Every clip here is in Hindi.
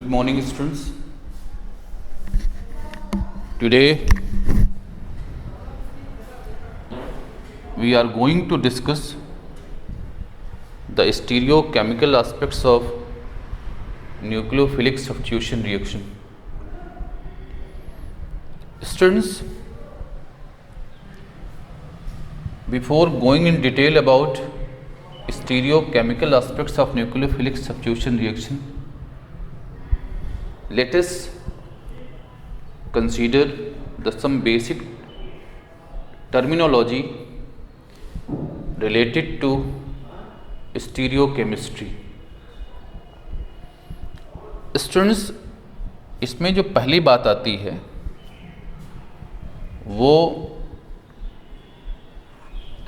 Good morning, students. Today we are going to discuss the stereochemical aspects of nucleophilic substitution reaction. Students, before going in detail about stereochemical aspects of nucleophilic substitution reaction, let us consider some basic terminology related to stereochemistry. Students, इसमें जो पहली बात आती है वो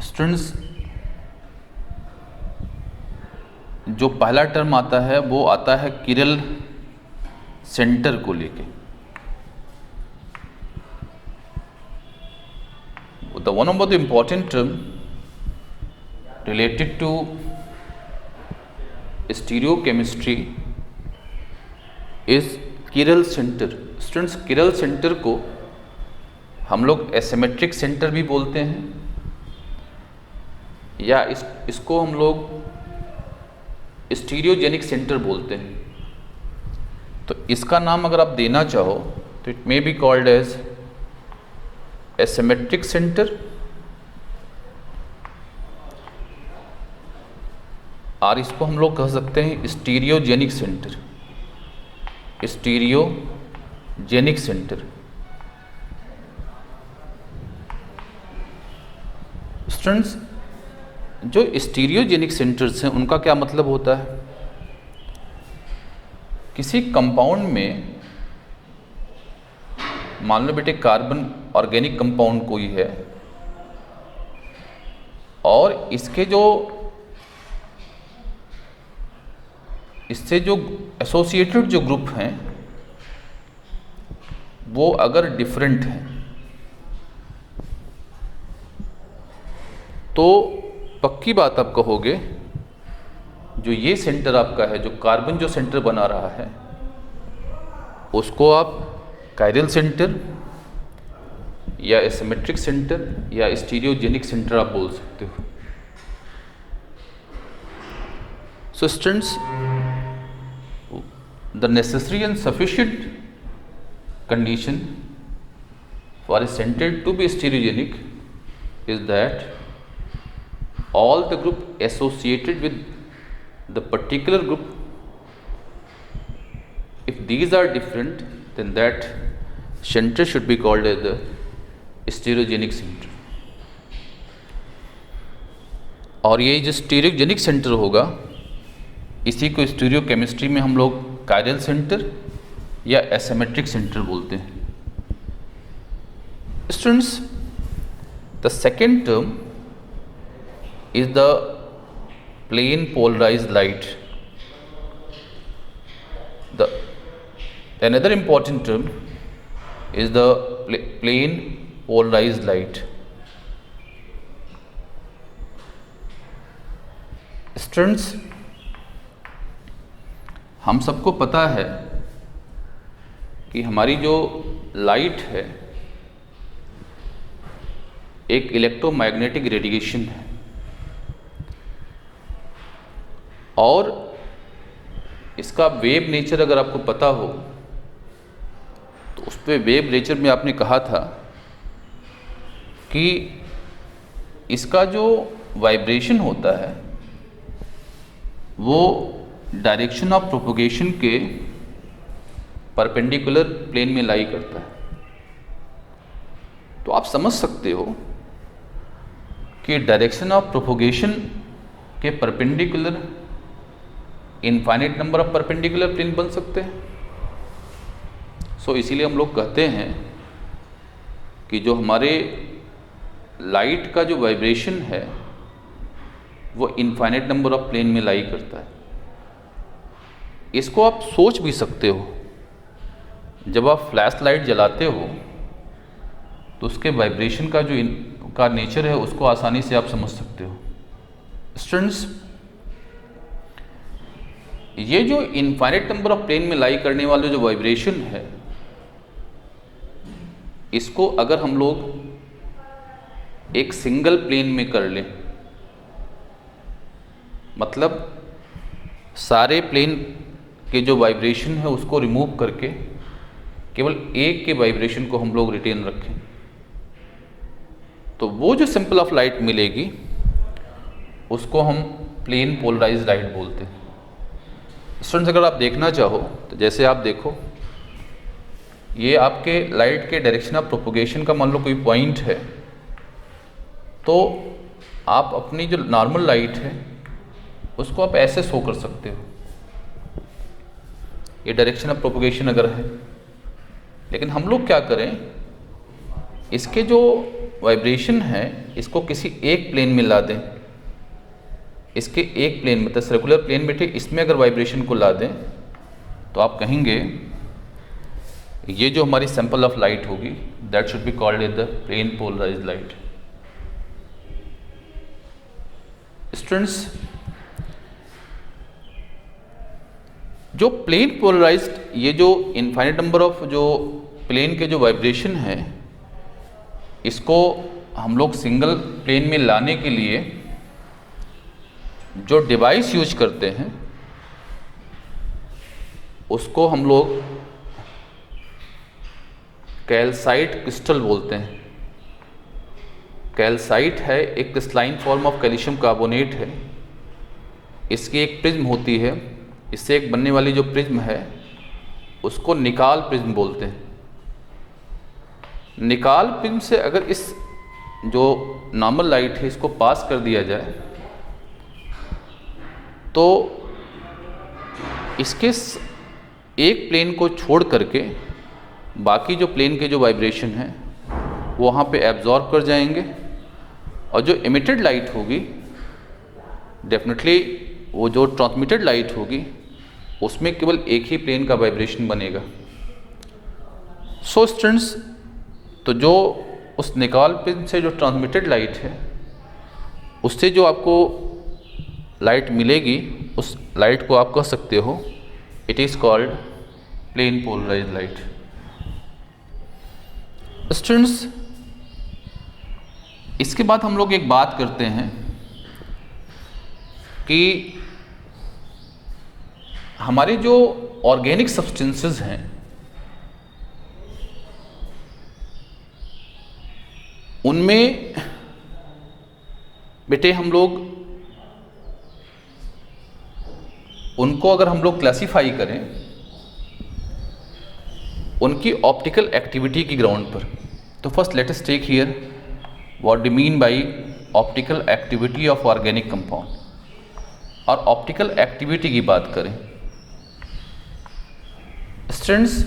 स्टूडेंट्स जो पहला टर्म आता है वो आता है किरल सेंटर को लेके. The one of the important term related to stereochemistry is chiral center. Students, chiral center को हम लोग asymmetric center भी बोलते हैं या इसको हम लोग स्टीरियोजेनिक सेंटर बोलते हैं. तो इसका नाम अगर आप देना चाहो तो it may be called as asymmetric centre और इसको हम लोग कह सकते हैं stereogenic centre. Stereogenic centre. Students, जो स्टीरियोजेनिक सेंटर्स हैं उनका क्या मतलब होता है? किसी कंपाउंड में मान लो बेटे कार्बन ऑर्गेनिक कंपाउंड कोई है और इससे जो एसोसिएटेड जो ग्रुप हैं वो अगर डिफरेंट हैं तो पक्की बात आप कहोगे जो ये सेंटर आपका है, जो कार्बन जो सेंटर बना रहा है उसको आप कायरल सेंटर या एसिमेट्रिक सेंटर या स्टीरियोजेनिक सेंटर आप बोल सकते हो. So students, the necessary and sufficient condition for a centre to be stereogenic is that all the group associated with the particular group, if these are different, then that center should be called as the stereogenic center. और ये जो स्टीरियोजेनिक सेंटर होगा इसी को स्टीरियोकेमिस्ट्री में हम लोग कायरल सेंटर या एसिमेट्रिक सेंटर बोलते हैं. Students, the second term is the plane polarized light. Another important term is the plane polarized light. Students, हम सबको पता है कि हमारी जो लाइट है एक इलेक्ट्रोमैग्नेटिक रेडिएशन है और इसका वेव नेचर अगर आपको पता हो तो उस पे वेव नेचर में आपने कहा था कि इसका जो वाइब्रेशन होता है वो डायरेक्शन ऑफ प्रोपगेशन के परपेंडिकुलर प्लेन में लाई करता है. तो आप समझ सकते हो कि डायरेक्शन ऑफ प्रोपगेशन के perpendicular infinite number of perpendicular plane बन सकते हैं. सो इसीलिए हम लोग कहते हैं कि जो हमारे लाइट का जो वाइब्रेशन है वो इनफाइनाइट नंबर ऑफ प्लेन में लाई करता है. इसको आप सोच भी सकते हो, जब आप फ्लैश लाइट जलाते हो तो उसके वाइब्रेशन का जो का नेचर है उसको आसानी से आप समझ सकते हो. स्टूडेंट्स, ये जो इनफाइनाइट नंबर ऑफ प्लेन में लाई करने वाले जो वाइब्रेशन है, इसको अगर हम लोग एक सिंगल प्लेन में कर लें, मतलब सारे प्लेन के जो वाइब्रेशन है उसको रिमूव करके केवल एक के वाइब्रेशन को हम लोग रिटेन रखें, तो वो जो सिंपल ऑफ लाइट मिलेगी उसको हम प्लेन पोलराइज्ड लाइट बोलते हैं। स्टूडेंट्स, अगर आप देखना चाहो तो जैसे आप देखो, ये आपके लाइट के डायरेक्शन ऑफ प्रोपोगेशन का मान लो कोई पॉइंट है, तो आप अपनी जो नॉर्मल लाइट है उसको आप ऐसे शो कर सकते हो, ये डायरेक्शन ऑफ प्रोपोगेशन अगर है। लेकिन हम लोग क्या करें, इसके जो वाइब्रेशन है इसको किसी एक प्लेन में ला दें, इसके एक प्लेन में, तो सर्कुलर प्लेन में, ठीक इसमें अगर वाइब्रेशन को ला दें तो आप कहेंगे ये जो हमारी सैंपल ऑफ लाइट होगी that should be called as the plane polarised light. Students, जो प्लेन पोलराइज्ड, ये जो इनफाइनाइट नंबर ऑफ जो प्लेन के जो वाइब्रेशन है, इसको हम लोग सिंगल प्लेन में लाने के लिए जो डिवाइस यूज करते हैं उसको हम लोग कैल्साइट क्रिस्टल बोलते हैं। कैल्साइट है एक crystalline form of calcium carbonate है, इसकी एक प्रिज्म होती है, इससे एक बनने वाली जो प्रिज्म है उसको निकाल प्रिज्म बोलते हैं। निकाल प्रिज्म से अगर इस जो नॉर्मल लाइट है इसको पास कर दिया जाए तो इसके एक प्लेन को छोड़ करके बाकी जो प्लेन के जो वाइब्रेशन है वो वहाँ पे एब्जॉर्ब कर जाएंगे, और जो एमिटेड लाइट होगी डेफिनेटली वो जो ट्रांसमिटेड लाइट होगी उसमें केवल एक ही प्लेन का वाइब्रेशन बनेगा। सो स्टूडेंट्स, तो जो उस निकाल प्लेन से जो ट्रांसमिटेड लाइट है उससे जो आपको लाइट मिलेगी उस लाइट को आप कह सकते हो it is called plane polarised light. Students, इसके बाद हम लोग एक बात करते हैं कि हमारे जो ऑर्गेनिक सब्सटेंसेस हैं उनमें बेटे हम लोग उनको अगर हम लोग क्लासिफाई करें उनकी ऑप्टिकल एक्टिविटी की ग्राउंड पर, तो first let us take here what do mean by optical activity of organic compound. और ऑप्टिकल एक्टिविटी की बात करें स्टूडेंट्स,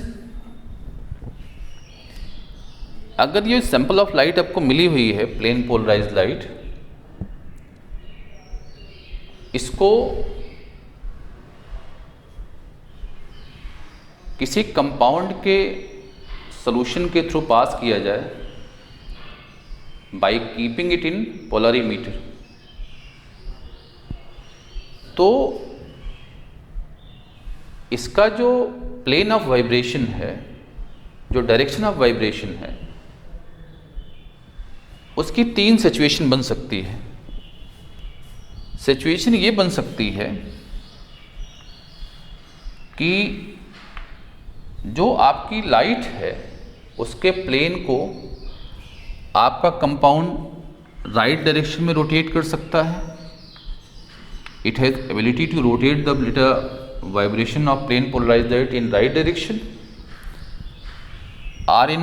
अगर ये सैंपल ऑफ लाइट आपको मिली हुई है प्लेन पोलराइज्ड लाइट, इसको किसी कंपाउंड के सॉल्यूशन के थ्रू पास किया जाए by keeping it in polarimeter, तो इसका जो प्लेन ऑफ वाइब्रेशन है, जो डायरेक्शन ऑफ वाइब्रेशन है, उसकी तीन सिचुएशन बन सकती है। सिचुएशन ये बन सकती है कि जो आपकी लाइट है उसके प्लेन को आपका कंपाउंड राइट डायरेक्शन में रोटेट कर सकता है, it has ability to rotate the little vibration of plane polarised light in right direction or in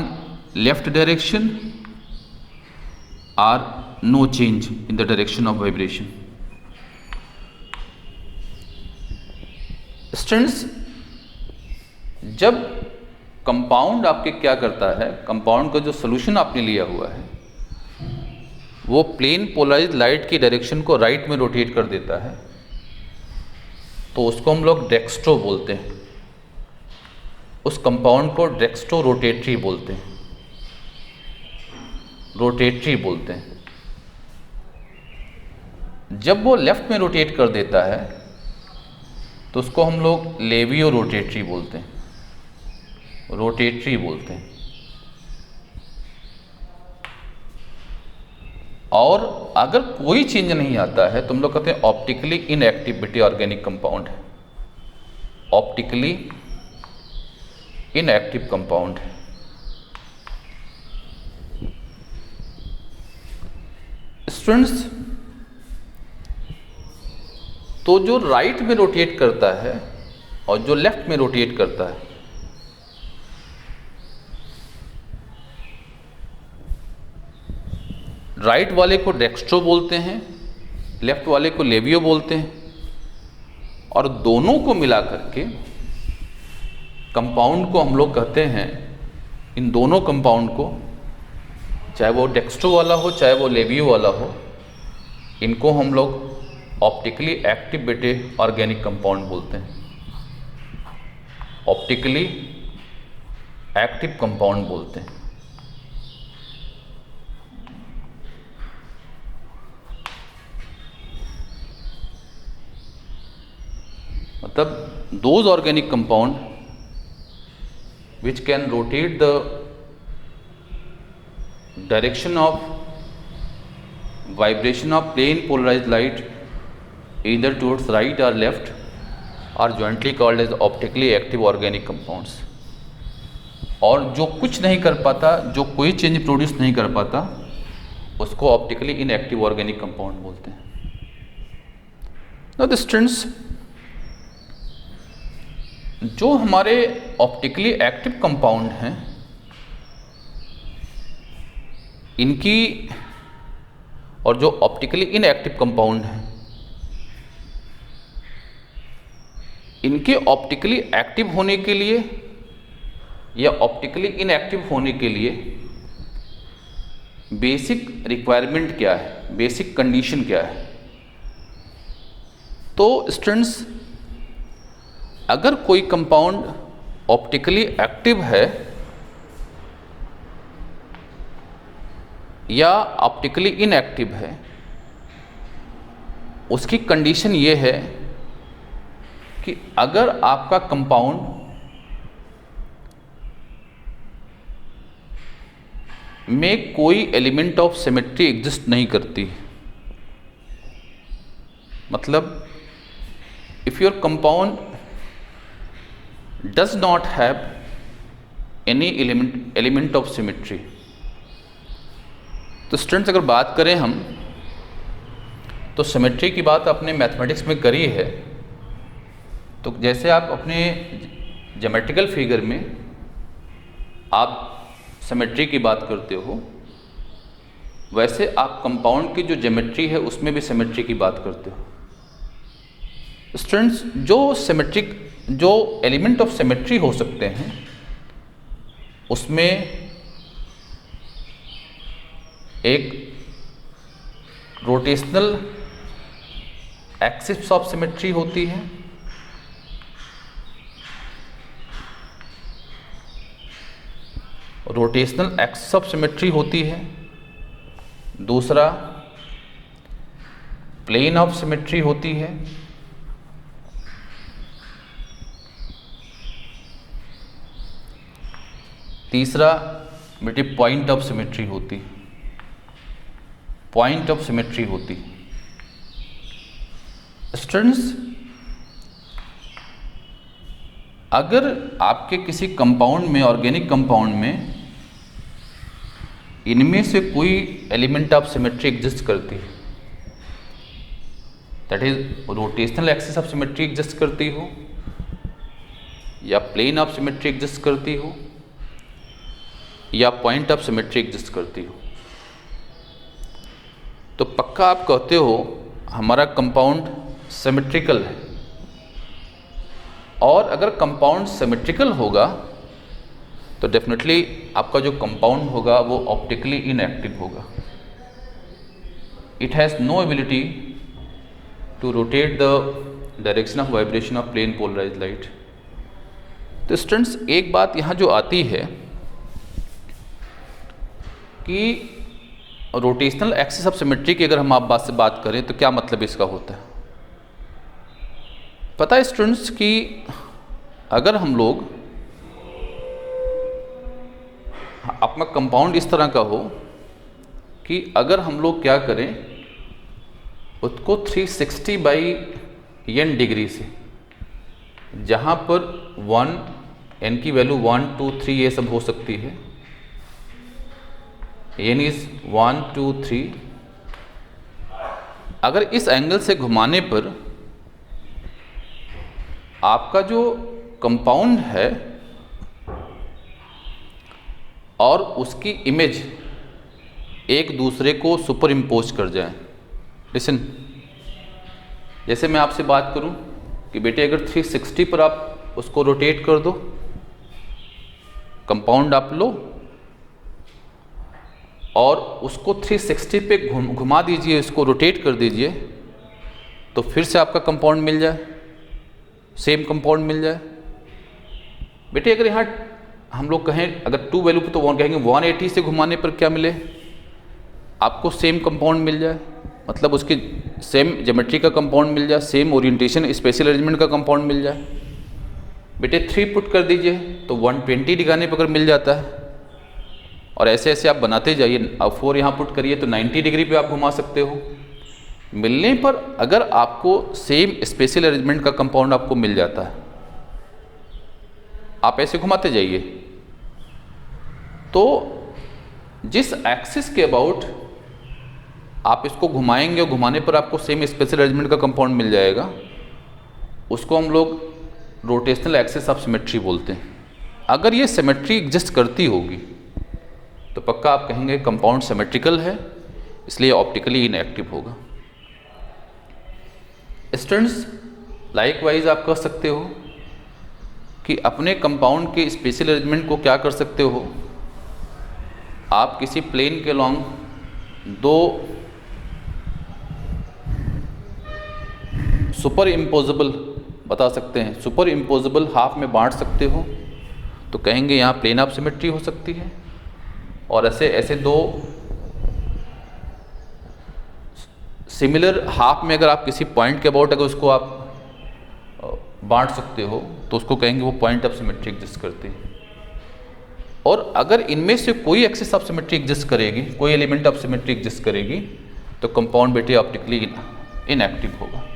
left direction or no change in the direction of vibration. Students, जब कंपाउंड आपके क्या करता है, कंपाउंड का जो सोल्यूशन आपने लिया हुआ है वो प्लेन पोलराइज्ड लाइट की डायरेक्शन को राइट में रोटेट कर देता है, तो उसको हम लोग डेक्स्ट्रो बोलते हैं। उस कंपाउंड को डेक्स्ट्रो रोटेटरी बोलते हैं, रोटेटरी बोलते हैं। जब वो लेफ्ट में रोटेट कर देता है तो उसको हम लोग लेवियो रोटेटरी बोलते हैं, रोटेटरी बोलते हैं। और अगर कोई चेंज नहीं आता है तो हम लोग कहते हैं ऑप्टिकली इनएक्टिविटी ऑर्गेनिक कंपाउंड है, ऑप्टिकली इनएक्टिव कंपाउंड है। स्टूडेंट्स, तो जो राइट में रोटेट करता है और जो लेफ्ट में रोटेट करता है, राइट वाले को डेक्स्ट्रो बोलते हैं, लेफ्ट वाले को लेवियो बोलते हैं। और दोनों को मिला करके कंपाउंड को हम लोग कहते हैं, इन दोनों कंपाउंड को, चाहे वो डेक्स्ट्रो वाला हो चाहे वो लेवियो वाला हो, इनको हम लोग ऑप्टिकली एक्टिवेटेड ऑर्गेनिक कंपाउंड बोलते हैं, ऑप्टिकली एक्टिव कंपाउंड बोलते हैं। मतलब those organic compound which can rotate the direction of vibration of plane polarized light either towards right or left are jointly called as optically active organic compounds। और जो कुछ नहीं कर पाता, जो कोई चेंज प्रोड्यूस नहीं कर पाता, उसको ऑप्टिकली इनएक्टिव ऑर्गेनिक कंपाउंड बोलते हैं। Now the students, जो हमारे ऑप्टिकली एक्टिव कंपाउंड हैं, इनकी, और जो ऑप्टिकली इनएक्टिव कंपाउंड हैं, इनके ऑप्टिकली एक्टिव होने के लिए या ऑप्टिकली इनएक्टिव होने के लिए बेसिक रिक्वायरमेंट क्या है, बेसिक कंडीशन क्या है। तो स्टूडेंट्स, अगर कोई कंपाउंड ऑप्टिकली एक्टिव है या ऑप्टिकली इनएक्टिव है, उसकी कंडीशन ये है कि अगर आपका कंपाउंड में कोई एलिमेंट ऑफ सिमेट्री एग्जिस्ट नहीं करती, मतलब if your compound does not have any element of symmetry। तो स्टूडेंट्स, अगर बात करें हम, तो सिमेट्री की बात आपने मैथमेटिक्स में करी है। तो जैसे आप अपने ज्योमेट्रिकल फिगर में आप सिमेट्री की बात करते हो, वैसे आप कंपाउंड की जो ज्योमेट्री है उसमें भी सिमेट्री की बात करते हो। स्टूडेंट्स, जो एलिमेंट ऑफ सिमेट्री हो सकते हैं, उसमें एक रोटेशनल एक्सिस ऑफ सिमेट्री होती है, रोटेशनल एक्सिस ऑफ सिमेट्री होती है, दूसरा प्लेन ऑफ सिमेट्री होती है, तीसरा बेटे पॉइंट ऑफ सिमेट्री होती, पॉइंट ऑफ सिमेट्री होती। स्टूडेंट्स, अगर आपके किसी कंपाउंड में, ऑर्गेनिक कंपाउंड में, इनमें से कोई एलिमेंट ऑफ सिमेट्री एग्जिस्ट करती है, that is rotational axis of symmetry exist करती हो या प्लेन ऑफ सिमेट्री एग्जिस्ट करती हो या पॉइंट ऑफ सिमेट्री एग्जिस्ट करती हो, तो पक्का आप कहते हो हमारा कंपाउंड सिमेट्रिकल है। और अगर कंपाउंड सिमेट्रिकल होगा तो डेफिनेटली आपका जो कंपाउंड होगा वो ऑप्टिकली इनएक्टिव होगा। It has no ability to rotate the direction of vibration of plane polarised light. तो स्टूडेंट्स, एक बात यहाँ जो आती है कि रोटेशनल एक्सिस ऑफ सिमेट्री की अगर हम आप बात करें तो क्या मतलब इसका होता है। पता है स्टूडेंट्स कि अगर हम लोग अपना कंपाउंड इस तरह का हो कि अगर हम लोग क्या करें उसको 360 बाई n डिग्री से, जहाँ पर 1 n की वैल्यू 1 2 3 ये सब हो सकती है, n इज 1 2 3, अगर इस एंगल से घुमाने पर आपका जो कंपाउंड है और उसकी इमेज एक दूसरे को सुपर इम्पोज कर जाए। लिसन, जैसे मैं आपसे बात करूं कि बेटे अगर 360 पर आप उसको रोटेट कर दो, कंपाउंड आप लो और उसको 360 पे घुमा दीजिए, इसको रोटेट कर दीजिए, तो फिर से आपका कंपाउंड मिल जाए, सेम कंपाउंड मिल जाए। बेटे अगर यहाँ हम लोग कहें अगर 2 वैल्यू पे तो कहेंगे 180 से घुमाने पर क्या मिले, आपको सेम कंपाउंड मिल जाए, मतलब उसकी सेम ज्योमेट्री का कंपाउंड मिल जाए, सेम ओरिएंटेशन स्पेशल अरेंजमेंट का कंपाउंड मिल जाए। बेटे 3 पुट कर दीजिए तो 120 डिग्री पर अगर मिल जाता है, और ऐसे ऐसे आप बनाते जाइए। अब 4 यहाँ पुट करिए तो 90 डिग्री पे आप घुमा सकते हो। मिलने पर अगर आपको सेम स्पेशल अरेंजमेंट का कंपाउंड आपको मिल जाता है, आप ऐसे घुमाते जाइए, तो जिस एक्सिस के अबाउट आप इसको घुमाएंगे और घुमाने पर आपको सेम स्पेशल अरेंजमेंट का कंपाउंड मिल जाएगा, उसको हम लोग रोटेशनल एक्सिस ऑफ सिमेट्री बोलते हैं। अगर ये सिमेट्री एग्जिस्ट करती होगी तो पक्का आप कहेंगे कंपाउंड सिमेट्रिकल है, इसलिए ऑप्टिकली इनएक्टिव होगा। स्टूडेंट्स, लाइकवाइज आप कह सकते हो कि अपने कंपाउंड के स्पेशल अरेंजमेंट को क्या कर सकते हो, आप किसी प्लेन के लॉन्ग 2 सुपर इम्पोजेबल बता सकते हैं, सुपर इम्पोजेबल हाफ में बांट सकते हो, तो कहेंगे यहाँ प्लेन ऑफ सिमेट्री हो सकती है। और ऐसे ऐसे 2 सिमिलर हाफ में अगर आप किसी पॉइंट के अबाउट अगर उसको आप बांट सकते हो तो उसको कहेंगे वो पॉइंट ऑफ सिमेट्री एग्जिस्ट करती है। और अगर इनमें से कोई एक्सिस ऑफ सिमेट्री एग्जिस्ट करेगी, कोई एलिमेंट ऑफ सिमेट्री एग्जिस्ट करेगी, तो कंपाउंड बेटे ऑप्टिकली इनएक्टिव होगा।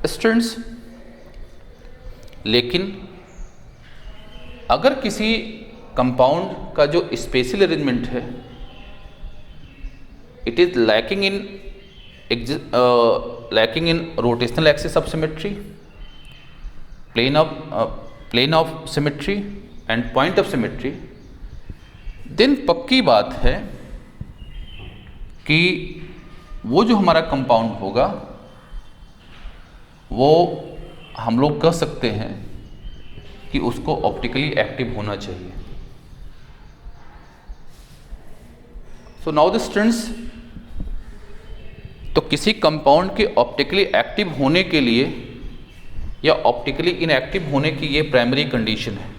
स्टूडेंट्स, लेकिन अगर किसी कंपाउंड का जो स्पेशल अरेंजमेंट है it is lacking in rotational axis of symmetry, plane of symmetry and point of symmetry, then पक्की बात है कि वो जो हमारा कंपाउंड होगा वो हम लोग कह सकते हैं कि उसको ऑप्टिकली एक्टिव होना चाहिए। सो नाउ द स्टूडेंट्स, तो किसी कंपाउंड के ऑप्टिकली एक्टिव होने के लिए या ऑप्टिकली इनएक्टिव होने की ये प्राइमरी कंडीशन है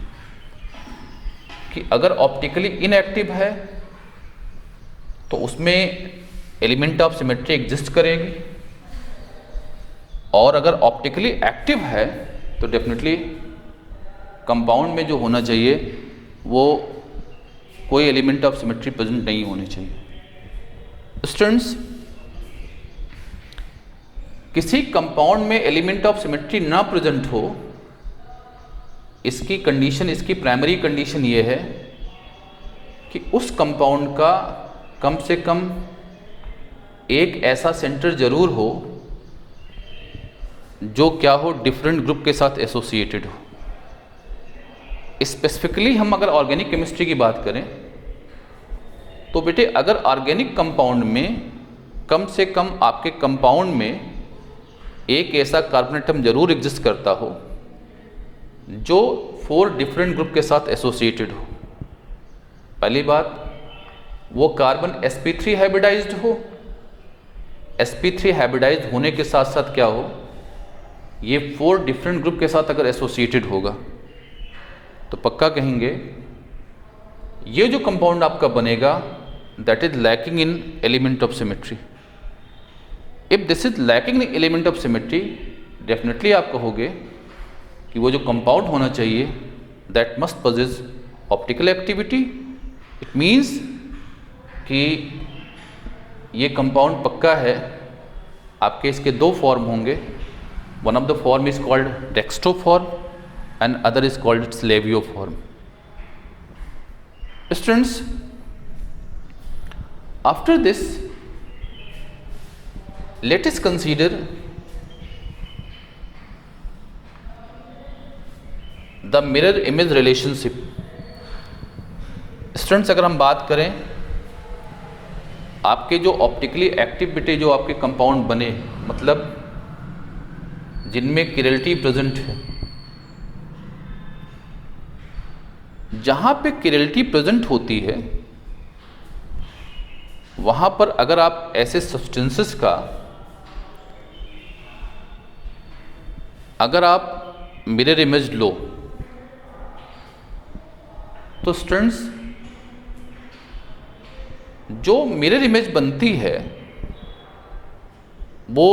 कि अगर ऑप्टिकली इनएक्टिव है तो उसमें एलिमेंट ऑफ सिमेट्री एग्जिस्ट करेगी, और अगर ऑप्टिकली एक्टिव है तो डेफिनेटली कंपाउंड में जो होना चाहिए वो कोई एलिमेंट ऑफ सिमेट्री प्रेजेंट नहीं होने चाहिए। स्टूडेंट्स, किसी कंपाउंड में एलिमेंट ऑफ सिमेट्री ना प्रेजेंट हो, इसकी कंडीशन, इसकी प्राइमरी कंडीशन ये है कि उस कंपाउंड का कम से कम एक ऐसा सेंटर जरूर हो जो क्या हो, डिफरेंट ग्रुप के साथ एसोसिएटेड हो। स्पेसिफिकली हम अगर ऑर्गेनिक केमिस्ट्री की बात करें तो बेटे अगर ऑर्गेनिक कंपाउंड में कम से कम आपके कंपाउंड में एक ऐसा कार्बन एटम जरूर एग्जिस्ट करता हो जो 4 डिफरेंट ग्रुप के साथ एसोसिएटेड हो। पहली बात, वो कार्बन sp3 हाइब्रिडाइज्ड हो। sp3 हाइब्रिडाइज्ड होने के साथ साथ क्या हो, ये 4 डिफरेंट ग्रुप के साथ अगर एसोसिएटेड होगा तो पक्का कहेंगे ये जो कंपाउंड आपका बनेगा that is lacking in element of symmetry. If this is lacking in element of symmetry definitely आप कहोगे कि वो जो कंपाउंड होना चाहिए that must possess optical activity. It means कि ये कंपाउंड पक्का है। आपके इसके दो फॉर्म होंगे, one of the form is called dextro form and other is called laevo form. Students, after this let us consider the mirror image relationship। Students, अगर हम बात करें आपके जो ऑप्टिकली एक्टिव बेटे जो आपके कंपाउंड बने, मतलब जिनमें किरलिटी प्रेजेंट है, जहां पे किरलिटी प्रेजेंट होती है वहां पर अगर आप ऐसे सब्सटेंसेस का अगर आप मिरर इमेज लो तो स्टूडेंट्स जो मिरर इमेज बनती है वो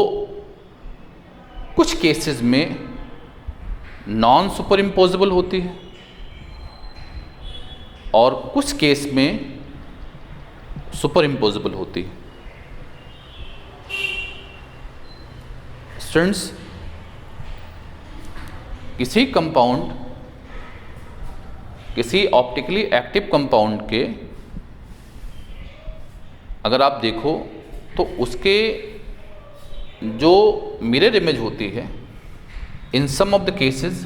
कुछ केसेस में नॉन सुपर इम्पोजेबल होती है और कुछ केस में सुपर इम्पोजेबल होती है। स्टूडेंट्स, किसी कंपाउंड, किसी ऑप्टिकली एक्टिव कंपाउंड के अगर आप देखो तो उसके जो मिरर इमेज होती है in some of the cases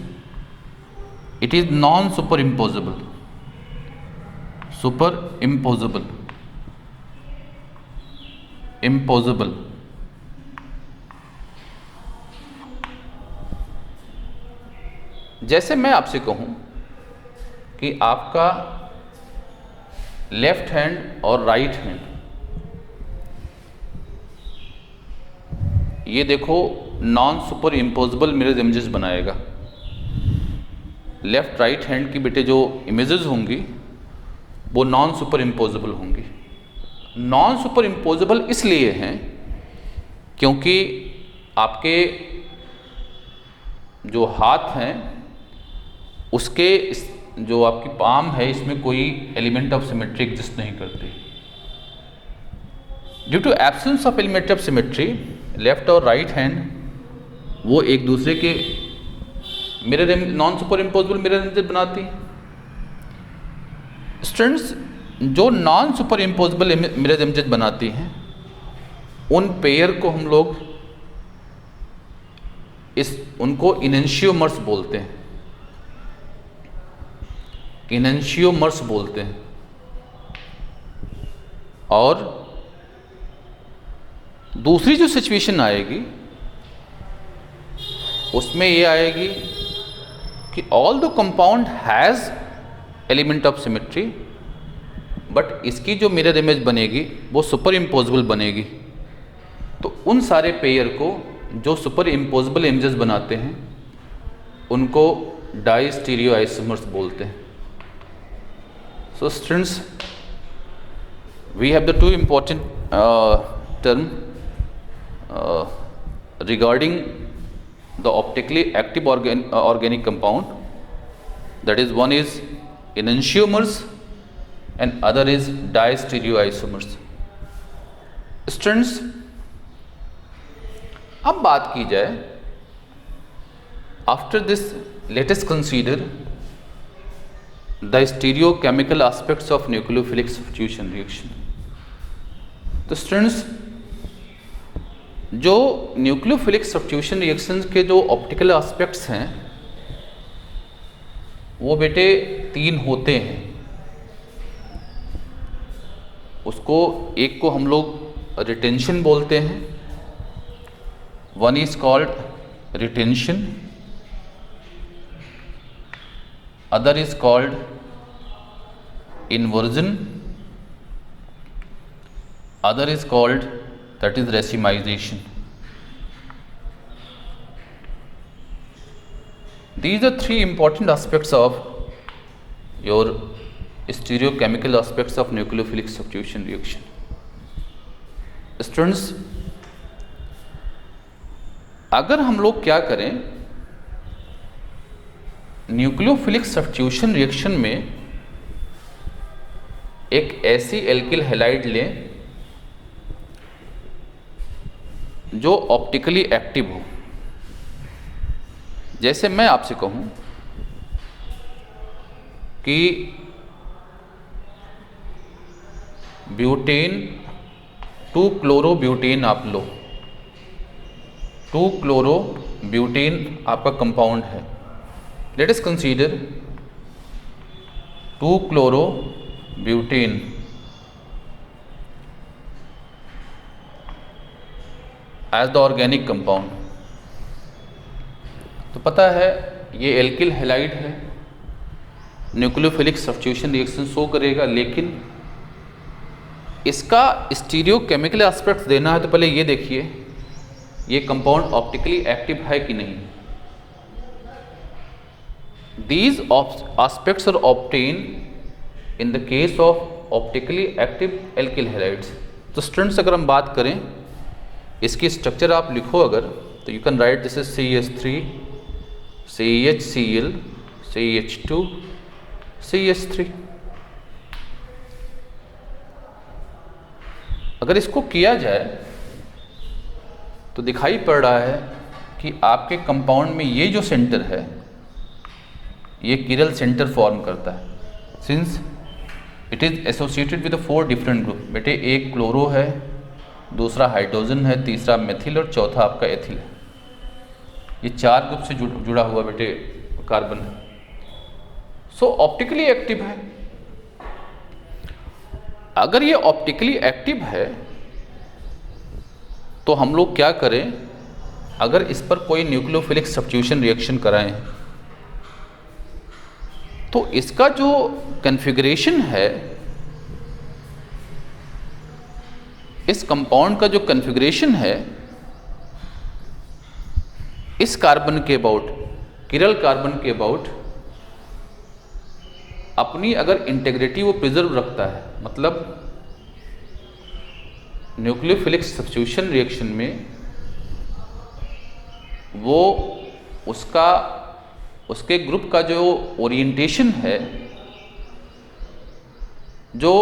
it is non superimposable, superimposable, imposable. जैसे मैं आपसे कहूं कि आपका लेफ्ट हैंड और राइट हैंड, ये देखो non superimposable mirror images बनाएगा। लेफ्ट राइट हैंड की बेटे जो इमेजेस होंगी वो नॉन सुपर इम्पोजेबल होंगी। नॉन सुपर इम्पोजेबल इसलिए हैं क्योंकि आपके जो हाथ हैं उसके जो आपकी पाम है इसमें कोई एलिमेंट ऑफ सिमेट्री एग्जिस्ट नहीं करती। Due to absence of element of symmetry left और राइट हैंड वो एक दूसरे के mirror non superimposable mirror image बनाती। स्टूडेंट्स, जो non superimposable mirror images बनाती हैं उन पेयर को हम लोग उनको इनेंशियोमर्स बोलते हैं, इनेंशियोमर्स बोलते हैं। और दूसरी जो सिचुएशन आएगी उसमें ये आएगी कि all the compound has element of symmetry but इसकी जो मिरर इमेज बनेगी वो सुपर इम्पोजेबल बनेगी। तो उन सारे पेयर को जो सुपर इम्पोजेबल इमेजेस बनाते हैं उनको डाई स्टीरियो आइसोमर्स बोलते हैं। So students, we have the two important term regarding the optically active organic compound, that is one is enantiomers and other is distereoisomers। Students, अब बात की जाए after this let us consider the stereochemical aspects of nucleophilic substitution reaction। तो स्टूडेंट्स, जो न्यूक्लियोफिलिक सब्स्टिट्यूशन रिएक्शंस के जो ऑप्टिकल एस्पेक्ट्स हैं वो बेटे तीन होते हैं। उसको एक को हम लोग रिटेंशन बोलते हैं, one is called retention, other is called inversion, other is called that is racemization। These are three important aspects of your stereochemical aspects of nucleophilic substitution reaction। Students, अगर हम लोग क्या करें, न्यूक्लियोफिलिक सब्स्टिट्यूशन रिएक्शन में एक ऐसी एल्किल हैलाइड लें जो ऑप्टिकली एक्टिव हो। जैसे मैं आपसे कहूं कि ब्यूटेन 2-क्लोरोब्यूटेन आप लो, 2-क्लोरोब्यूटेन आपका कंपाउंड है। Let us consider two chlorobutane as the organic compound. तो पता है ये एल्किल हैलाइड है, न्यूक्लियोफिलिक सब्स्टिट्यूशन रिएक्शन शो करेगा, लेकिन इसका स्टीरियोकेमिकल एस्पेक्ट्स देना है तो पहले ये देखिए ये कंपाउंड ऑप्टिकली एक्टिव है कि नहीं। These aspects are obtained in the case of optically active alkyl halides। तो स्टूडेंट्स अगर हम बात करें इसकी स्ट्रक्चर आप लिखो अगर, तो you can write this is CH3 CHCl CH2 CH3। अगर इसको किया जाए तो दिखाई पड़ रहा है कि आपके कंपाउंड में ये जो सेंटर है ये किरल सेंटर फॉर्म करता है, since it is associated with 4 different group. बेटे एक क्लोरो है, दूसरा हाइड्रोजन है, तीसरा मेथिल और चौथा आपका एथिल है। ये 4 ग्रुप से जुड़ा हुआ बेटे कार्बन है। सो ऑप्टिकली एक्टिव है। अगर ये ऑप्टिकली एक्टिव है तो हम लोग क्या करें, अगर इस पर कोई न्यूक्लियोफिलिक सब्स्टिट्यूशन रिएक्शन कराएं तो इसका जो कॉन्फ़िगरेशन है, इस कंपाउंड का जो कॉन्फ़िगरेशन है इस कार्बन के अबाउट, किरल कार्बन के अबाउट अपनी अगर इंटेग्रिटी वो प्रिजर्व रखता है, मतलब न्यूक्लियोफिलिक सब्स्टिट्यूशन रिएक्शन में वो उसके ग्रुप का जो ओरिएंटेशन है, जो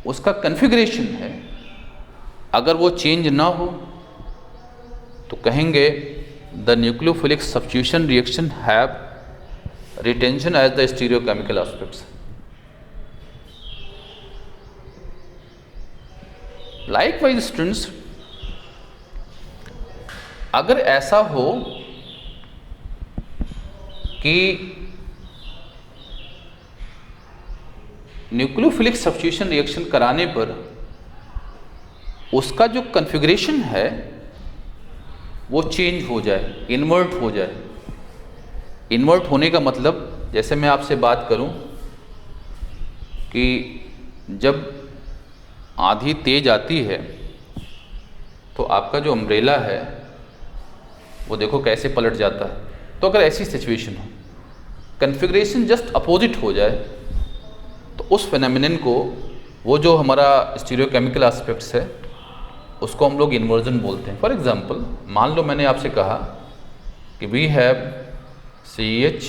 उसका कॉन्फ़िगरेशन है, अगर वो चेंज ना हो तो कहेंगे the nucleophilic substitution reaction have retention as the stereochemical aspects. Likewise students, अगर ऐसा हो कि न्यूक्लियोफिलिक सब्स्टिट्यूशन रिएक्शन कराने पर उसका जो कॉन्फ़िगरेशन है वो चेंज हो जाए, इन्वर्ट हो जाए। इन्वर्ट होने का मतलब, जैसे मैं आपसे बात करूं कि जब आंधी तेज आती है तो आपका जो अम्ब्रेला है वो देखो कैसे पलट जाता है। तो अगर ऐसी सिचुएशन हो, कॉन्फ़िगरेशन जस्ट अपोजिट हो जाए, तो उस फेनोमेनन को, वो जो हमारा स्टीरियोकेमिकल एस्पेक्ट्स है उसको हम लोग इन्वर्जन बोलते हैं। फॉर एग्जांपल, मान लो मैंने आपसे कहा कि we have CH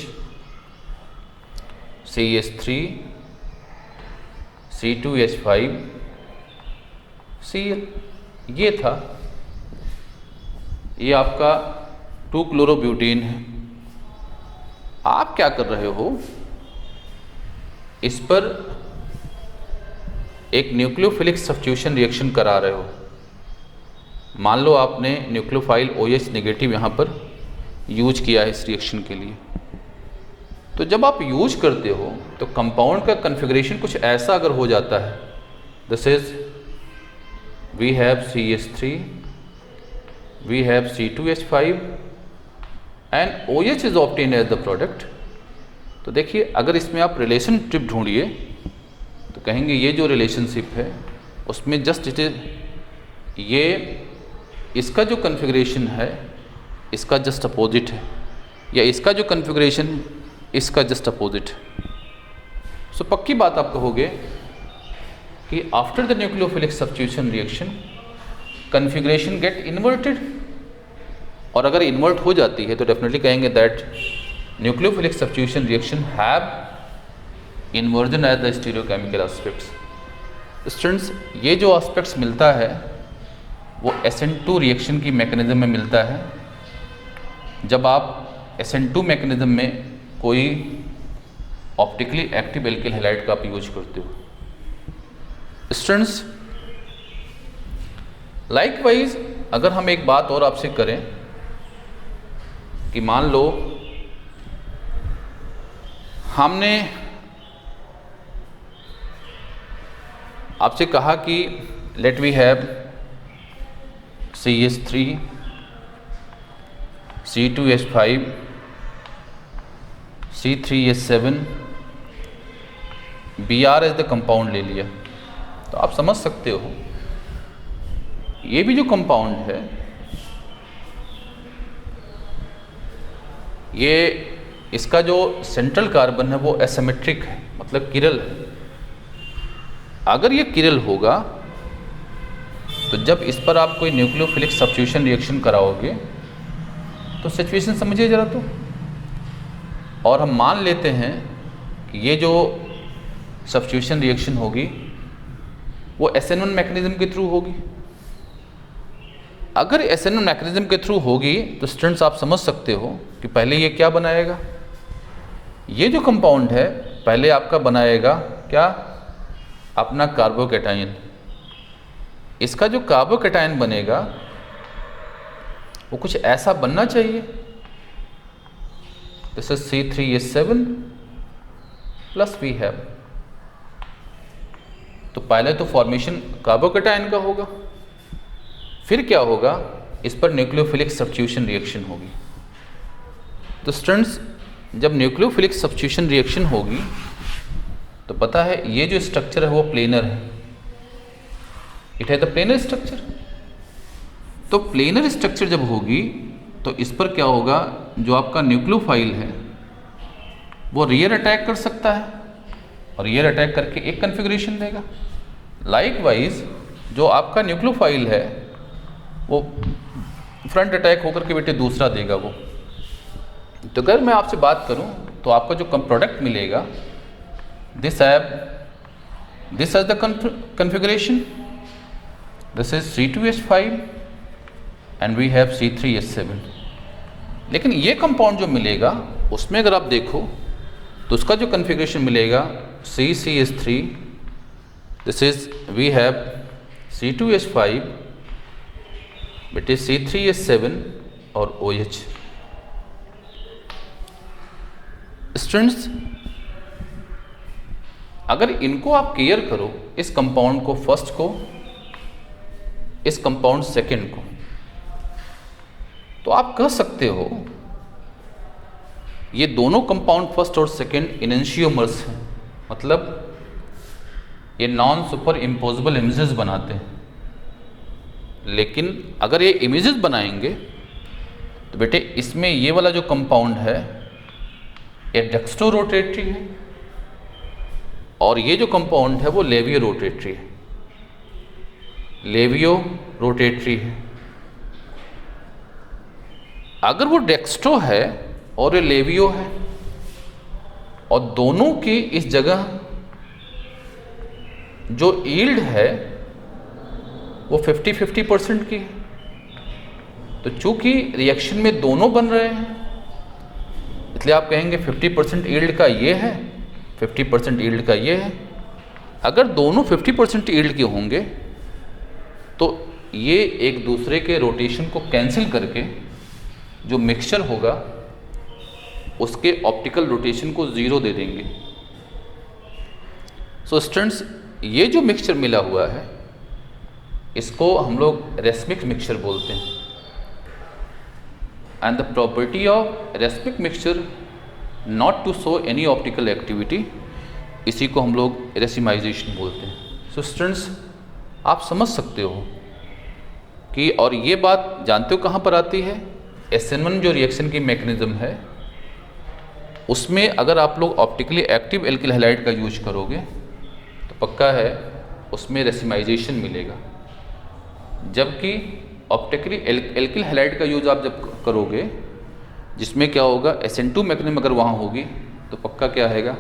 CH3 C2H5 Cl, ये था, ये आपका 2-क्लोरोब्यूटेन है। आप क्या कर रहे हो, इस पर एक न्यूक्लियोफिलिक सब्स्टिट्यूशन रिएक्शन करा रहे हो। मान लो आपने न्यूक्लियोफाइल OH नेगेटिव यहाँ पर यूज किया है इस रिएक्शन के लिए। तो जब आप यूज करते हो तो कंपाउंड का कॉन्फ़िगरेशन कुछ ऐसा अगर हो जाता है, this is we have CH3, we have C2H5 and OH is obtained as the product. तो देखिए, अगर इसमें आप रिलेशनशिप ढूंढिए तो कहेंगे ये जो रिलेशनशिप है उसमें जस्ट इट इज, ये इसका जो कॉन्फ़िगरेशन है इसका जस्ट अपोजिट है, या इसका जो कॉन्फ़िगरेशन इसका जस्ट अपोजिट है। सो पक्की बात आप कहोगे कि after the nucleophilic substitution reaction configuration get inverted. और अगर इन्वर्ट हो जाती है तो डेफिनेटली कहेंगे that nucleophilic substitution reaction have inversion as the stereochemical aspects. Students, ये जो एस्पेक्ट्स मिलता है वो SN2 रिएक्शन की मैकेनिज्म में मिलता है। जब आप SN2 मैकेनिज्म में कोई ऑप्टिकली एक्टिव एल्किल हैलाइड का आप यूज करते हो। स्टूडेंट्स, लाइकवाइज अगर हम एक बात और आपसे करें कि मान लो हमने आपसे कहा कि let we have CH3 C2H5 C3H7 Br as the compound ले लिया, तो आप समझ सकते हो ये भी जो कंपाउंड है ये इसका जो सेंट्रल कार्बन है वो एसिमेट्रिक है, मतलब किरल है। अगर ये किरल होगा तो जब इस पर आप कोई न्यूक्लियोफिलिक सब्स्टिट्यूशन रिएक्शन कराओगे तो सिचुएशन समझिए जरा तो। और हम मान लेते हैं कि ये जो सब्स्टिट्यूशन रिएक्शन होगी वो SN1 मैकेनिज्म के थ्रू होगी। अगर SN1 मैकेनिज्म के थ्रू होगी तो स्टूडेंट्स आप समझ सकते हो कि पहले ये क्या बनाएगा, ये जो कंपाउंड है पहले आपका बनाएगा क्या, अपना कार्बोकैटायन। इसका जो कार्बोकैटायन बनेगा वो कुछ ऐसा बनना चाहिए, this is C3H7 plus we have. तो पहले तो फॉर्मेशन कार्बोकैटायन का होगा, फिर क्या होगा, इस पर न्यूक्लियोफिलिक सब्स्टिट्यूशन रिएक्शन होगी। तो स्टूडेंट्स, जब न्यूक्लियोफिलिक सब्स्टिट्यूशन रिएक्शन होगी तो पता है ये जो स्ट्रक्चर है वो प्लेनर है, इट है द प्लेनर स्ट्रक्चर। तो प्लेनर स्ट्रक्चर जब होगी तो इस पर क्या होगा, जो आपका न्यूक्लियोफाइल है वो रियर अटैक कर सकता है और रियर अटैक करके एक कन्फिग्रेशन देगा। लाइकवाइज जो आपका न्यूक्लियोफाइल है वो फ्रंट अटैक होकर के बेटे दूसरा देगा वो। तो अगर मैं आपसे बात करूं तो आपका जो प्रोडक्ट मिलेगा, this is the configuration, this is C2H5 and we have C3H7। लेकिन ये कंपाउंड जो मिलेगा उसमें अगर आप देखो तो उसका जो कन्फिग्रेशन मिलेगा CCH3, this is we have C2H5 बेटे C3H7 और OH। स्टूडेंट्स, अगर इनको आप केयर करो, इस कंपाउंड को फर्स्ट को, इस कंपाउंड सेकंड को, तो आप कह सकते हो ये दोनों कंपाउंड फर्स्ट और सेकंड इनेंशियोमर्स हैं, मतलब ये नॉन सुपर इम्पोजिबल इमेजेस बनाते हैं। लेकिन अगर ये इमेजेस बनाएंगे तो बेटे इसमें ये वाला जो कंपाउंड है ये डेक्स्ट्रो रोटेटरी है और ये जो कंपाउंड है वो लेवियो रोटेटरी है, लेवियो रोटेटरी है। अगर वो डेक्स्ट्रो है और ये लेवियो है और दोनों की इस जगह जो यील्ड है वो 50-50% की है, तो चूंकि रिएक्शन में दोनों बन रहे हैं इसलिए आप कहेंगे 50% यील्ड का ये है, 50% यील्ड का ये है। अगर दोनों 50% यील्ड के होंगे तो ये एक दूसरे के रोटेशन को कैंसिल करके जो मिक्सचर होगा उसके ऑप्टिकल रोटेशन को ज़ीरो दे देंगे। सो स्टूडेंट्स, ये जो मिक्सचर मिला हुआ है इसको हम लोग रेसमिक मिक्सचर बोलते हैं and the property of racemic mixture not to show any optical activity, इसी को हम लोग रेसिमाइजेशन बोलते हैं। सो स्टूडेंट्स, आप समझ सकते हो कि, और ये बात जानते हो कहाँ पर आती है, SN1 जो रिएक्शन की मैकेनिज्म है उसमें अगर आप लोग ऑप्टिकली एक्टिव एल्किल हैलाइड का यूज करोगे तो पक्का है उसमें रेसिमाइजेशन मिलेगा, जबकि ऑप्टिकली एल्किल हैलाइड का यूज आप जब करोगे जिसमें क्या होगा, SN2 मैकेनिज्म अगर वहाँ होगी तो पक्का क्या आएगा,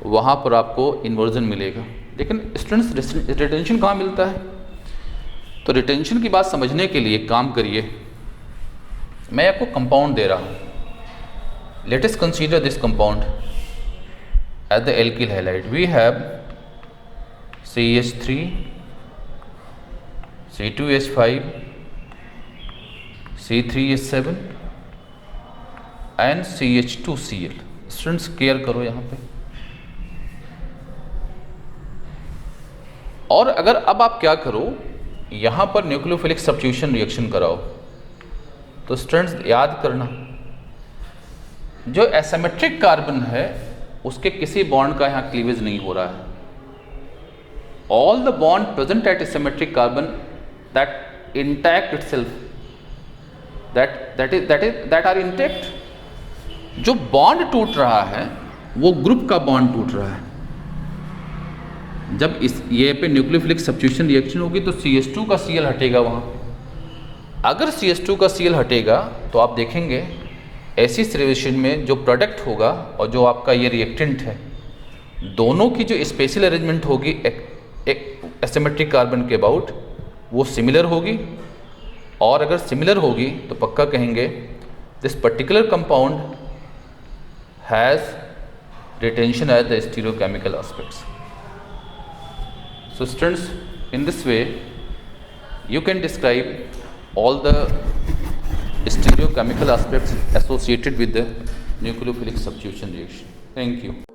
वहाँ पर आपको इन्वर्जन मिलेगा। लेकिन स्टूडेंट्स रिटेंशन कहाँ मिलता है? तो रिटेंशन की बात समझने के लिए काम करिए, मैं आपको कंपाउंड दे रहा हूँ। Let us consider this compound as the alkyl halide. We have CH3, C2H5, C3H7 and CH2Cl। Students care करो यहाँ पे। और अगर अब आप क्या करो, यहाँ पर न्यूक्लियोफिलिक सब्स्टिट्यूशन रिएक्शन कराओ, तो स्टूडेंट्स याद करना, जो एसिमेट्रिक कार्बन है उसके किसी बॉन्ड का यहाँ क्लीवेज नहीं हो रहा है। All the bond present at asymmetric carbon that intact itself, that are intact. जो बॉन्ड टूट रहा है वो ग्रुप का बॉन्ड टूट रहा है। जब इस ये पे न्यूक्लियोफिलिक सब्स्टिट्यूशन रिएक्शन होगी तो CH2 का Cl हटेगा वहाँ। अगर CH2 का Cl हटेगा तो आप देखेंगे ऐसी सिचुएशन में जो प्रोडक्ट होगा और जो आपका ये रिएक्टेंट है, दोनों की जो स्पेशल अरेंजमेंट होगी एक एसिमेट्रिक कार्बन के अबाउट, वो सिमिलर होगी। और अगर सिमिलर होगी तो पक्का कहेंगे this particular compound has retention as the stereochemical aspects. So students, in this way you can describe all the stereochemical aspects associated with the nucleophilic substitution reaction. Thank you.